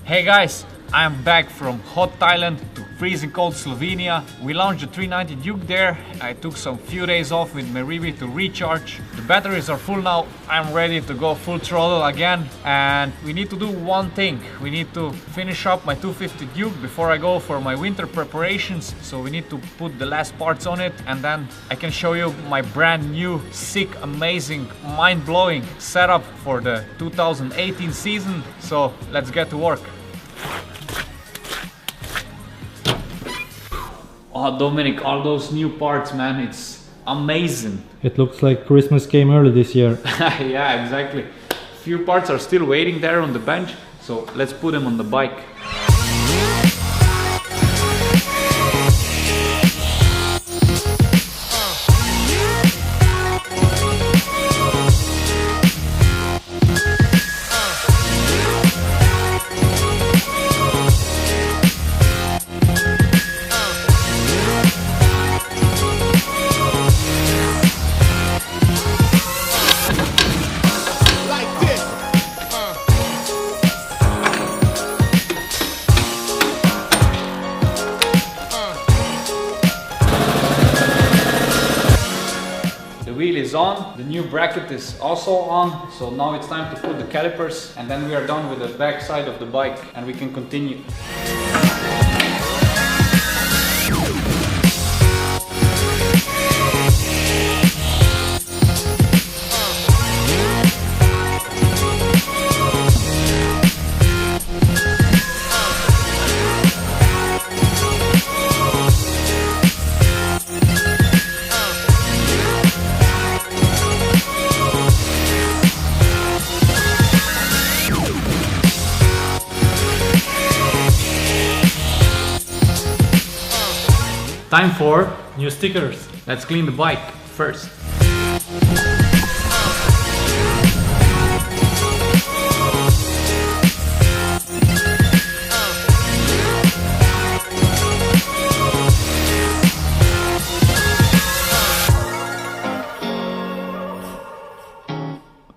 Hey guys, I am back from hot Thailand to freezing cold Slovenia. We launched the 390 Duke there. I took some few days off with Meribi to recharge. The batteries are full now. I'm ready to go full throttle again. And we need to do one thing. We need to finish up my 250 Duke before I go for my winter preparations. So we need to put the last parts on it, and then I can show you my brand new, sick, amazing, mind-blowing setup for the 2018 season. So let's get to work. Oh, Dominic, all those new parts, man, it's amazing. It looks like Christmas came early this year. Yeah, exactly. Few parts are still waiting there on the bench, so let's put them on the bike. Wheel is on, the new bracket is also on, so now it's time to put the calipers, and then we are done with the back side of the bike and we can continue. Time for New stickers. let's clean the bike first.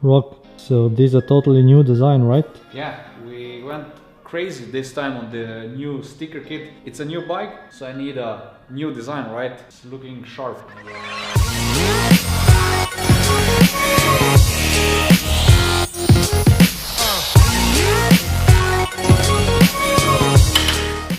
Rock, so this is a totally new design, right? Yeah, we went crazy this time on the new sticker kit. It's a new bike, so I need a new design, right? It's looking sharp.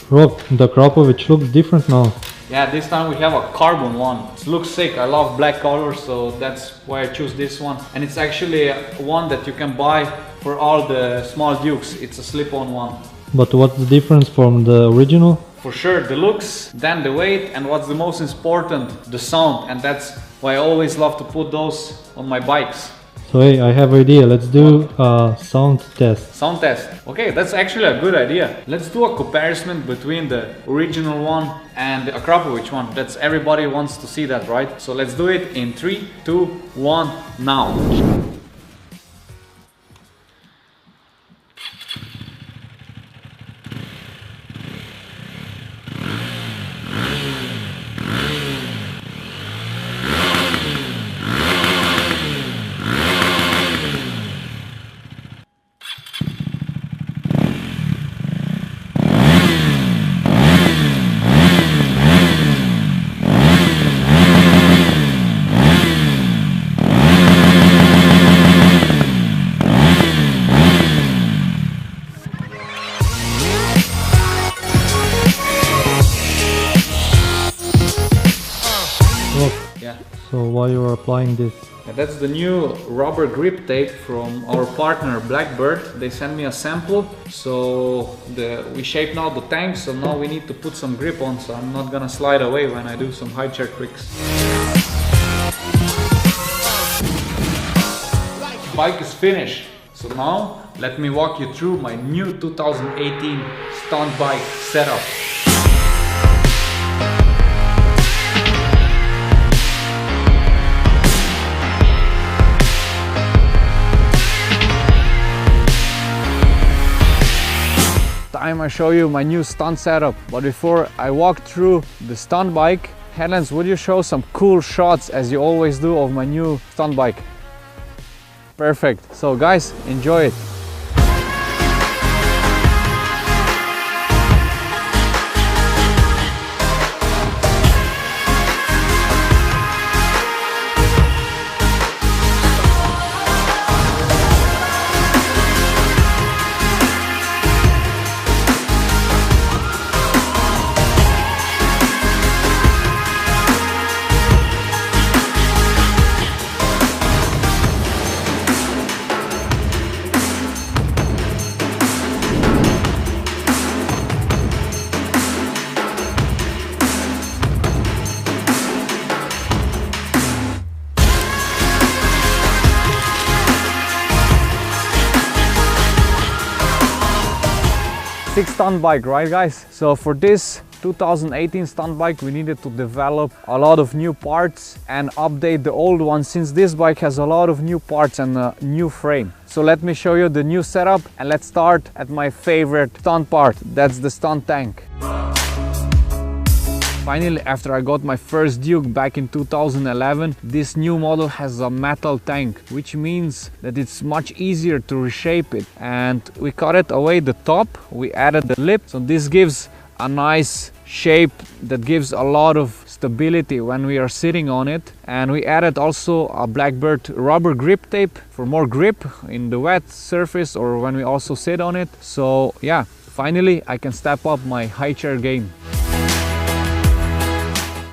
Rock, the Krapovic looks different now. Yeah, this time we have a carbon one. It looks sick. I love black colors, so that's why I choose this one. And it's actually one that you can buy for all the small Dukes. It's a slip-on one. But what's the difference from the original? For sure, the looks, then the weight, and what's the most important, the sound. And that's why I always love to put those on my bikes. So hey, I have an idea. Let's do a sound test. Sound test. Okay, that's actually a good idea. Let's do a comparison between the original one and the Akrapovic one. That's everybody wants to see that, right? So let's do it in 3, 2, 1, now. Yeah. So why you are applying this? And that's the new rubber grip tape from our partner Blackbird. They sent me a sample, so we shaped now the tank, so now we need to put some grip on, so I'm not gonna slide away when I do some high chair tricks. Bike is finished, so now let me walk you through my new 2018 stunt bike setup. Time I show you my new stunt setup, but before I walk through the stunt bike, Helens, would you show some cool shots as you always do of my new stunt bike? Perfect. So guys, enjoy it. Classic stunt bike, right guys? So for this 2018 stunt bike we needed to develop a lot of new parts and update the old one, since this bike has a lot of new parts and a new frame. So let me show you the new setup, and let's start at my favorite stunt part, that's the stunt tank. Finally, after I got my first Duke back in 2011, this new model has a metal tank, which means that it's much easier to reshape it. And we cut it away the top, we added the lip, so this gives a nice shape that gives a lot of stability when we are sitting on it. And we added also a Blackbird rubber grip tape for more grip in the wet surface or when we also sit on it. So yeah, finally I can step up my high chair game.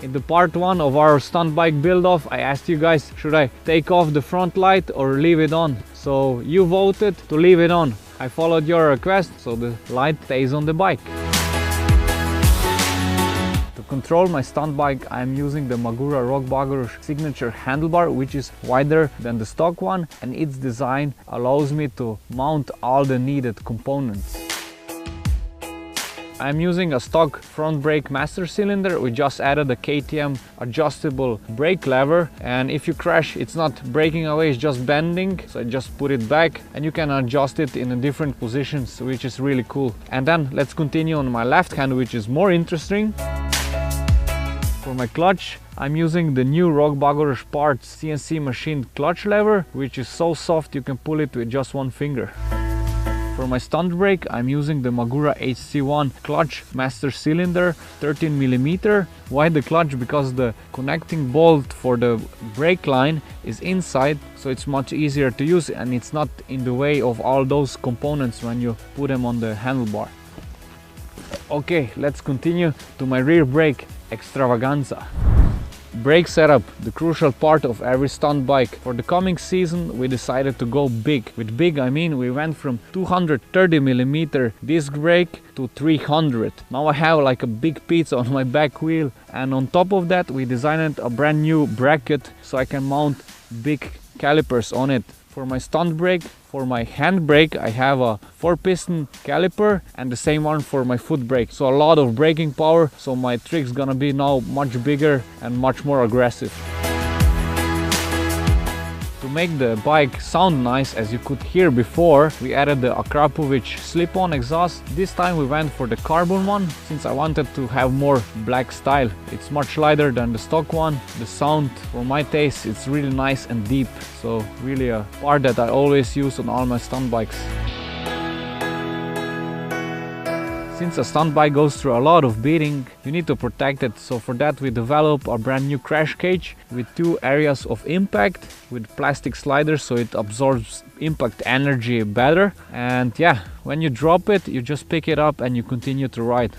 In the part 1 of our stunt bike build off, I asked you guys, should I take off the front light or leave it on? So you voted to leave it on. I followed your request, so the light stays on the bike. To control my stunt bike, I am using the Magura Rockbugger signature handlebar, which is wider than the stock one, and its design allows me to mount all the needed components. I'm using a stock front brake master cylinder. We just added a KTM adjustable brake lever, and if you crash, it's not breaking away, it's just bending. So I just put it back and you can adjust it in different positions, which is really cool. And then let's continue on my left hand, which is more interesting. For my clutch, I'm using the new Rockbugger Parts CNC machined clutch lever, which is so soft you can pull it with just one finger. For my stunt brake, I'm using the Magura HC1 clutch master cylinder 13mm. Why the clutch? Because the connecting bolt for the brake line is inside, so it's much easier to use and it's not in the way of all those components when you put them on the handlebar. Okay, let's continue to my rear brake extravaganza. Brake setup, the crucial part of every stunt bike. For the coming season we decided to go big. With big I mean we went from 230mm disc brake to 300. Now I have like a big pizza on my back wheel, and on top of that we designed a brand new bracket so I can mount big calipers on it. For my stunt brake, for my hand brake, I have a 4-piston caliper and the same one for my foot brake. So a lot of braking power, so my trick's gonna be now much bigger and much more aggressive. To make the bike sound nice, as you could hear before, we added the Akrapovic slip-on exhaust. This time we went for the carbon one, since I wanted to have more black style. It's much lighter than the stock one. The sound, for my taste, it's really nice and deep. So really a part that I always use on all my stunt bikes. Since a stunt bike goes through a lot of beating, you need to protect it. So for that we developed a brand new crash cage with 2 areas of impact with plastic sliders, so it absorbs impact energy better. And yeah, when you drop it, you just pick it up and you continue to ride.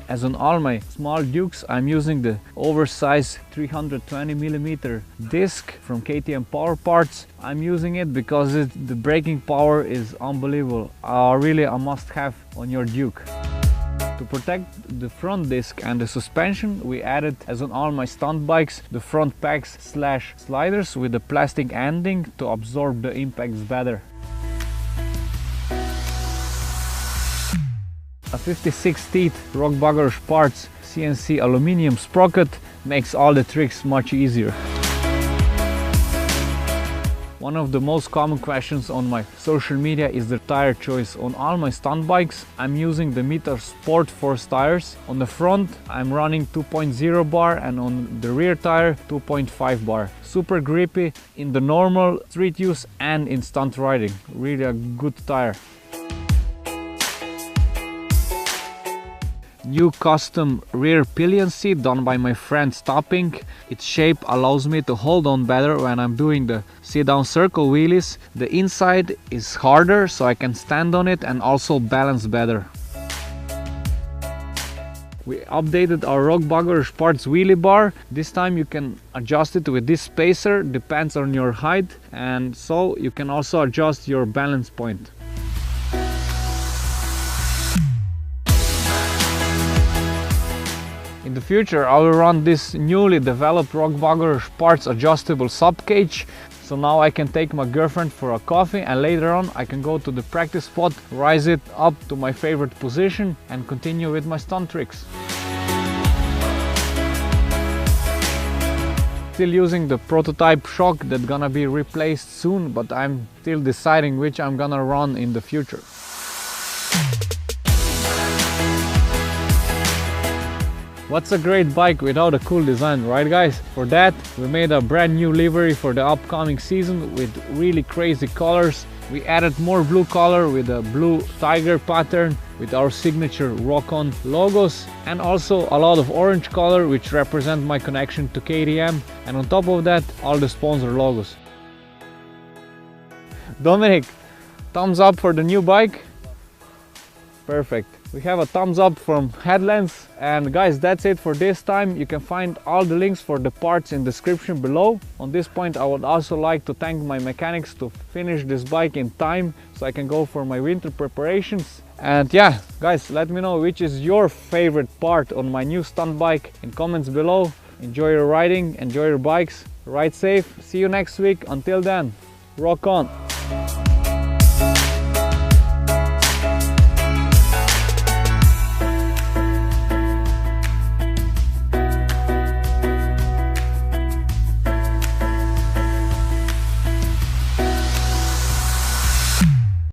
As on all my small Dukes, I'm using the oversized 320mm disc from KTM Power Parts. I'm using it because the braking power is unbelievable. Really a must-have on your Duke. To protect the front disc and the suspension, we added, as on all my stunt bikes, the front packs / sliders with the plastic ending to absorb the impacts better. A 56 teeth Rockbugger Parts CNC aluminium sprocket makes all the tricks much easier. One of the most common questions on my social media is the tire choice. On all my stunt bikes, I'm using the Mita Sport Force tires. On the front, I'm running 2.0 bar, and on the rear tire, 2.5 bar. Super grippy in the normal street use and in stunt riding. Really a good tire. New custom rear pillion seat done by my friend Stopping. Its shape allows me to hold on better when I'm doing the sit down circle wheelies. The inside is harder, so I can stand on it and also balance better. We updated our Rockbugger Parts wheelie bar. This time you can adjust it with this spacer, depends on your height, and so you can also adjust your balance point. In the future I will run this newly developed Rockbugger Parts adjustable sub cage So now I can take my girlfriend for a coffee, and later on I can go to the practice spot, rise it up to my favorite position and continue with my stunt tricks. Still using the prototype shock that's gonna be replaced soon, but I'm still deciding which I'm gonna run in the future. What's a great bike without a cool design, right guys? For that, we made a brand new livery for the upcoming season with really crazy colors. We added more blue color with a blue tiger pattern with our signature rock-on logos, and also a lot of orange color which represent my connection to KTM, and on top of that all the sponsor logos. Dominic, thumbs up for the new bike? Perfect. We have a thumbs up from Headlands. And guys, that's it for this time. You can find all the links for the parts in the description below. On this point, I would also like to thank my mechanics to finish this bike in time so I can go for my winter preparations. And yeah, guys, let me know which is your favorite part on my new stunt bike in comments below. Enjoy your riding, enjoy your bikes, ride safe. See you next week. Until then, rock on.